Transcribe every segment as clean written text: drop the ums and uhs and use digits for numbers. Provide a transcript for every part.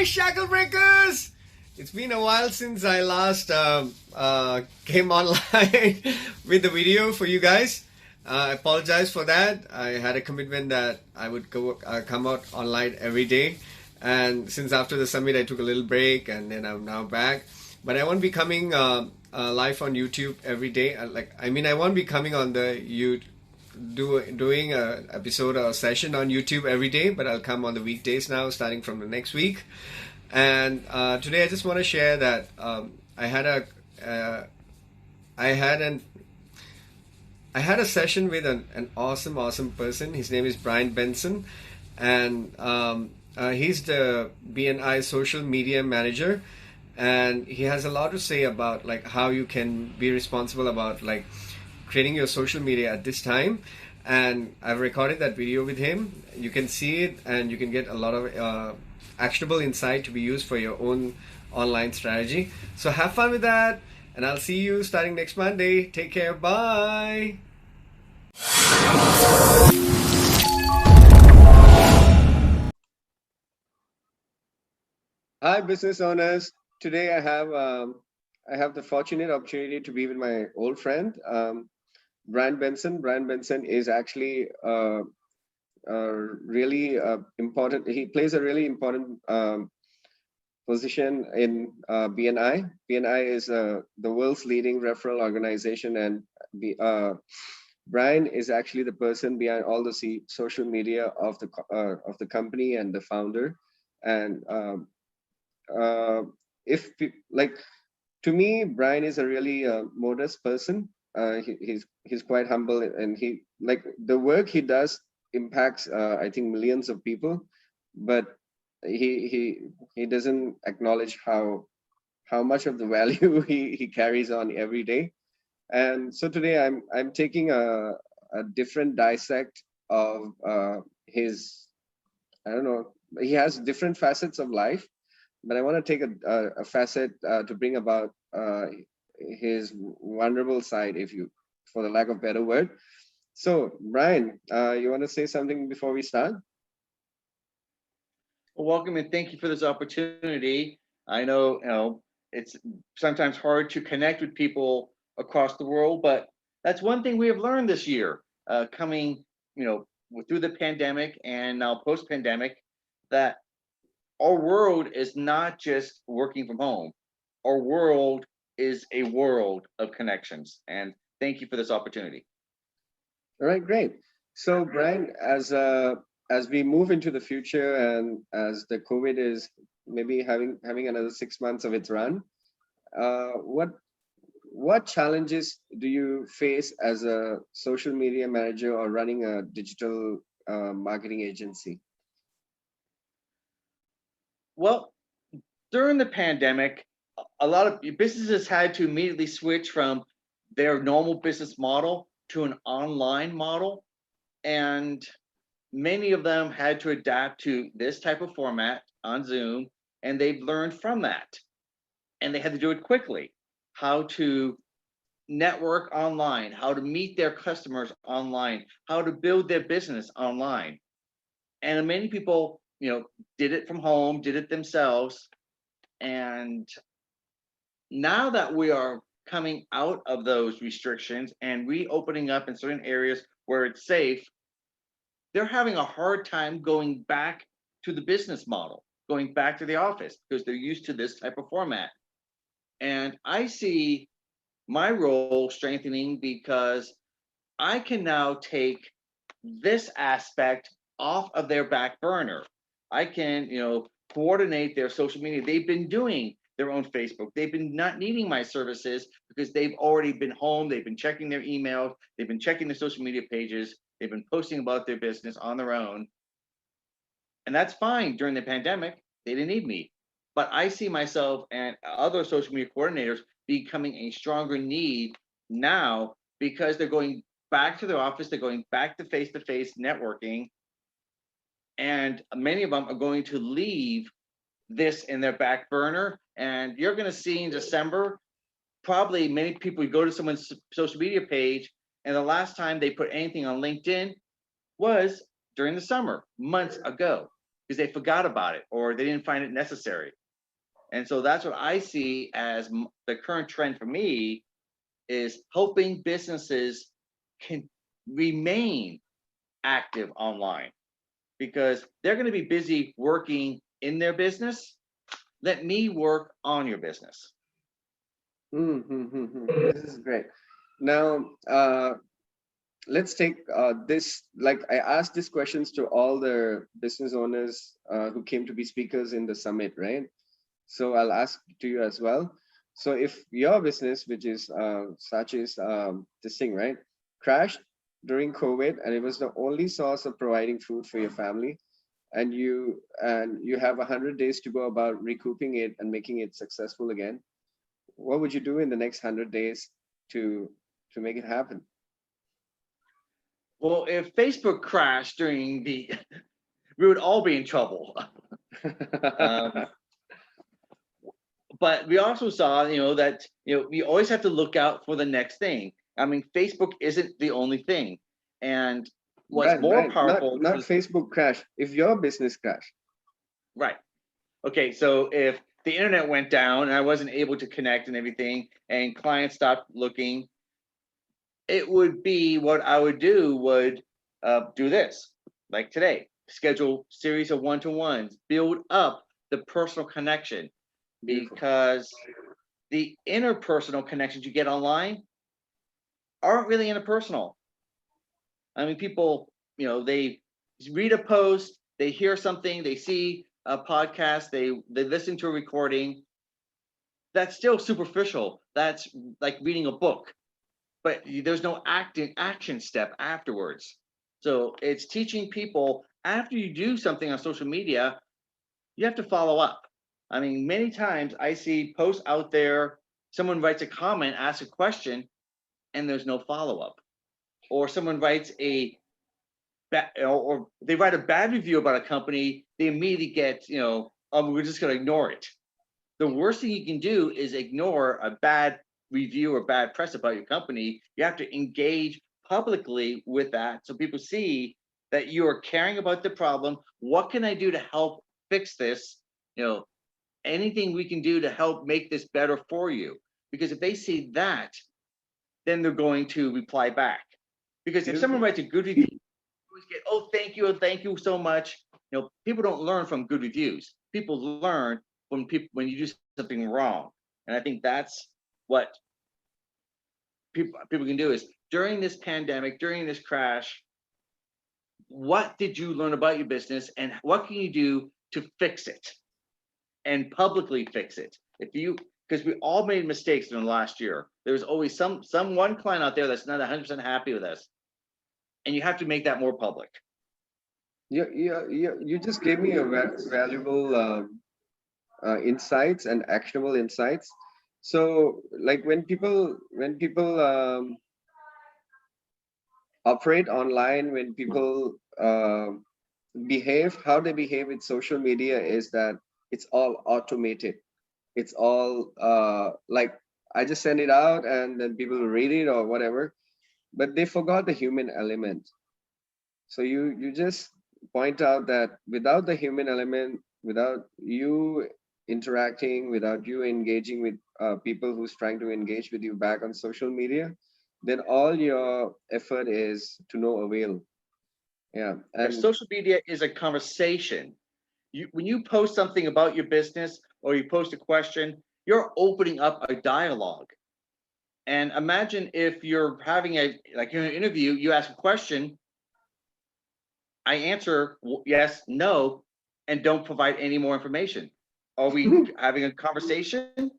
Hi, Shackle Breakers! It's been a while since I last came online with the video for you guys. I apologize for that. I had a commitment that I would come out online every day. And since after the summit, I took a little break and then I'm now back. But I won't be coming live on YouTube every day. I won't be coming on the doing a episode or a session on YouTube every day, but I'll come on the weekdays now, starting from the next week. And today I just want to share that I had a session with an awesome person. His name is Benson, and he's the BNI social media manager, and he has a lot to say about like how you can be responsible about like creating your social media at this time. And I've recorded that video with him. You can see it and you can get a lot of actionable insight to be used for your own online strategy. So have fun with that, and I'll see you starting next Monday. Take care. Bye. Hi, business owners. Today I have the fortunate opportunity to be with my old friend, Brian Benson. Brian Benson is actually really important. He plays a really important position in BNI. BNI is the world's leading referral organization, and Brian is actually the person behind all the social media of the company and the founder. And to me, Brian is a really modest person. He's quite humble, and he like the work he does impacts I think millions of people, but he doesn't acknowledge how much of the value he carries on every day. And so today I'm taking a different dissect of his, I don't know, he has different facets of life, but I want to take a facet to bring about his vulnerable side, for the lack of better word. So, Brian, you want to say something before we start? Well, welcome and thank you for this opportunity. I know, it's sometimes hard to connect with people across the world, but that's one thing we have learned this year, coming, through the pandemic and now post-pandemic, that our world is not just working from home. Our world is a world of connections. And thank you for this opportunity. All right, great. So, Brian, as we move into the future and as the COVID is maybe having another 6 months of its run, what challenges do you face as a social media manager or running a digital marketing agency? Well, during the pandemic, a lot of businesses had to immediately switch from their normal business model to an online model. And many of them had to adapt to this type of format on Zoom, and they've learned from that. And they had to do it quickly. How to network online, how to meet their customers online, how to build their business online. And many people, did it from home, did it themselves. And now that we are coming out of those restrictions and reopening up in certain areas where it's safe, they're having a hard time going back to the business model, going back to the office, because they're used to this type of format. And I see my role strengthening because I can now take this aspect off of their back burner. I can, coordinate their social media. They've been doing their own Facebook. They've been not needing my services because they've already been home. They've been checking their emails. They've been checking their social media pages. They've been posting about their business on their own. And that's fine. During the pandemic, they didn't need me. But I see myself and other social media coordinators becoming a stronger need now because they're going back to their office. They're going back to face-to-face networking. And many of them are going to leave this in their back burner. And you're going to see in December, probably many people go to someone's social media page, and the last time they put anything on LinkedIn was during the summer, months ago. because they forgot about it or they didn't find it necessary. And so that's what I see as the current trend for me is helping businesses can remain active online because they're going to be busy working in their business. Let me work on your business. This is great. Now, let's take this. Like I asked these questions to all the business owners who came to be speakers in the summit, right? So I'll ask to you as well. So if your business, which is such as this thing, right, crashed during COVID, and it was the only source of providing food for your family, and you have 100 days to go about recouping it and making it successful again, what would you do in the next 100 days to make it happen? Well, if Facebook crashed during the, we would all be in trouble. Um, but we also saw, that we always have to look out for the next thing. I mean, Facebook isn't the only thing, and what's more Brian, powerful not is Facebook crash. If your business crash, right. Okay, so if the internet went down and I wasn't able to connect and everything, and clients stopped looking, it would be what I would do this, like today, schedule series of one-to-ones, build up the personal connection, beautiful. because the interpersonal connections you get online aren't really interpersonal. I mean, people, they read a post, they hear something, they see a podcast, they listen to a recording. That's still superficial. That's like reading a book, but there's no action step afterwards. So it's teaching people after you do something on social media, you have to follow up. I mean, many times I see posts out there, someone writes a comment, asks a question, and there's no follow up. Or someone writes or they write a bad review about a company, they immediately get, we're just going to ignore it. The worst thing you can do is ignore a bad review or bad press about your company. You have to engage publicly with that so people see that you are caring about the problem. What can I do to help fix this? Anything we can do to help make this better for you. Because if they see that, then they're going to reply back. Because if someone Beautiful. writes a good review, you always get, oh, thank you so much. People don't learn from good reviews. People learn when you do something wrong. And I think that's what people can do is during this pandemic, during this crash, what did you learn about your business and what can you do to fix it and publicly fix it? Because we all made mistakes in the last year. There's always some one client out there that's not 100% happy with us, and you have to make that more public. You just gave me a valuable insights and actionable insights. So, like when people operate online, when people behave, how they behave with social media is that it's all automated. It's all like I just send it out and then people read it or whatever, but they forgot the human element. So you just point out that without the human element, without you interacting, without you engaging with people who's trying to engage with you back on social media, then all your effort is to no avail. Yeah, If and social media is a conversation, when you post something about your business or you post a question, you're opening up a dialogue. And imagine if you're having like in an interview, you ask a question, I answer yes, no, and don't provide any more information. Are we having a conversation?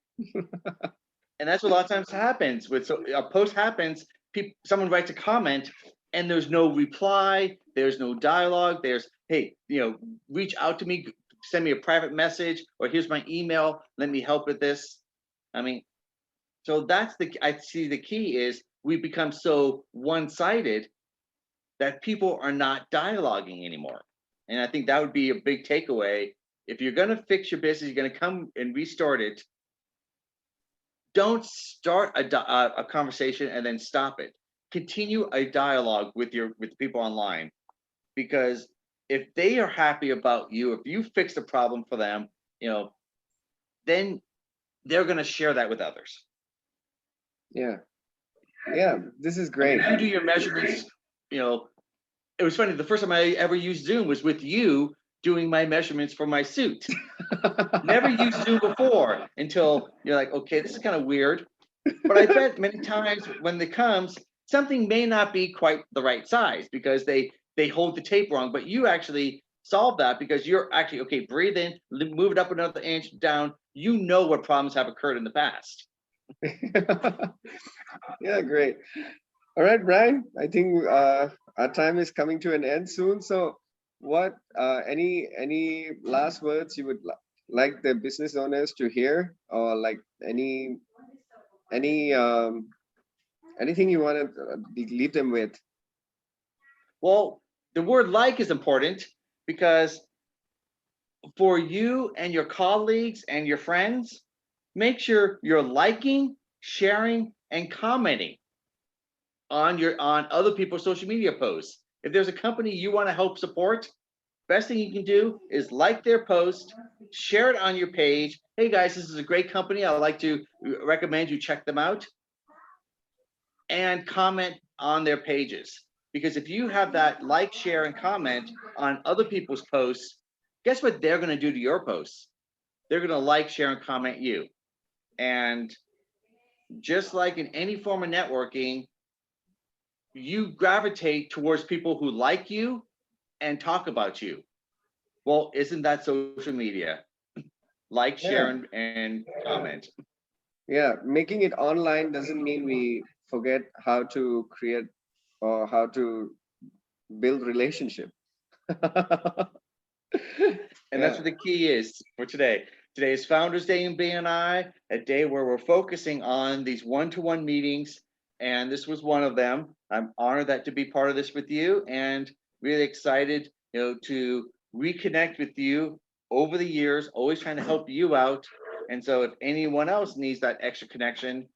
And that's what a lot of times happens with a post happens. Someone writes a comment, and there's no reply. There's no dialogue. There's hey, reach out to me, send me a private message, or here's my email. Let me help with this. I mean, so I see the key is we become so one-sided that people are not dialoguing anymore. And I think that would be a big takeaway. If you're going to fix your business, you're going to come and restart it. Don't start a conversation and then stop it. Continue a dialogue with the people online, because if they are happy about you, if you fix the problem for them, then they're going to share that with others. Yeah. Yeah. This is I great. mean, you do your measurements, it was funny. The first time I ever used Zoom was with you doing my measurements for my suit. Never used Zoom before until you're like, okay, this is kind of weird. But I bet many times when it comes, something may not be quite the right size because they hold the tape wrong. But you actually solve that because you're actually, okay, breathe in, move it up another inch, down. You know what problems have occurred in the past. Yeah, great. All right, Brian, I think our time is coming to an end soon. So what any last words you would like the business owners to hear, or like any anything you want to leave them with? Well, the word like is important because for you and your colleagues and your friends, make sure you're liking, sharing, and commenting on other people's social media posts. If there's a company you want to help support, best thing you can do is like their post, share it on your page. Hey guys, this is a great company. I'd like to recommend you check them out, and comment on their pages. Because if you have that like, share, and comment on other people's posts, guess what they're going to do to your posts? They're going to like, share, and comment you. And just like in any form of networking, you gravitate towards people who like you and talk about you. Well, isn't that social media? Like, share, Yeah, and comment. yeah. Making it online doesn't mean we forget how to create or how to build relationship. And that's Yeah. what the key is for today. Today is Founders Day in BNI, a day where we're focusing on these one-to-one meetings, and this was one of them. I'm honored that to be part of this with you, and really excited, to reconnect with you over the years. Always trying to help you out, and so if anyone else needs that extra connection,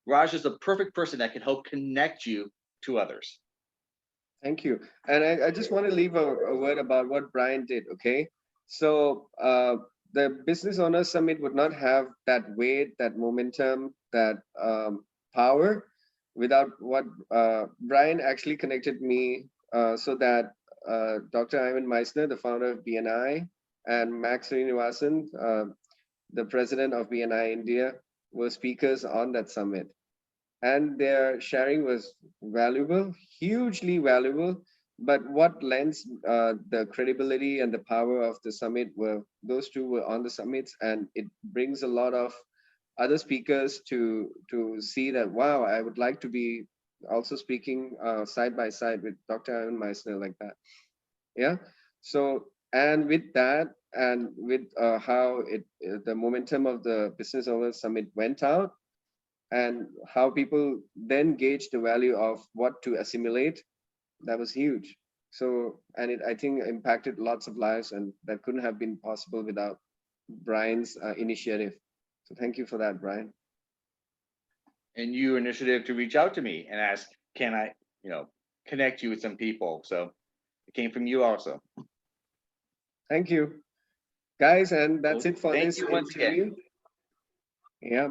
Raj is the perfect person that can help connect you to others. Thank you. And I just want to leave a word about what Brian did, okay? So the Business Owners Summit would not have that weight, that momentum, that power without what Brian actually connected me so that Dr. Ivan Meissner, the founder of BNI, and Mac Sirinivasan, the president of BNI India, were speakers on that summit, and their sharing was valuable, hugely valuable. But what lends the credibility and the power of the summit were those two were on the summits, and it brings a lot of other speakers to see that, wow, I would like to be also speaking side by side with Dr. Ivan Meissner like that. Yeah. So, and with that, and with how the momentum of the Business Owners Summit went out, and how people then gauge the value of what to assimilate, that was huge. So, and it, I think, impacted lots of lives, and that couldn't have been possible without Brian's initiative. So thank you for that, Brian. And your initiative to reach out to me and ask, can I, connect you with some people? So it came from you also. Thank you, guys, and that's Well, it for thank this you once again. interview. Yeah.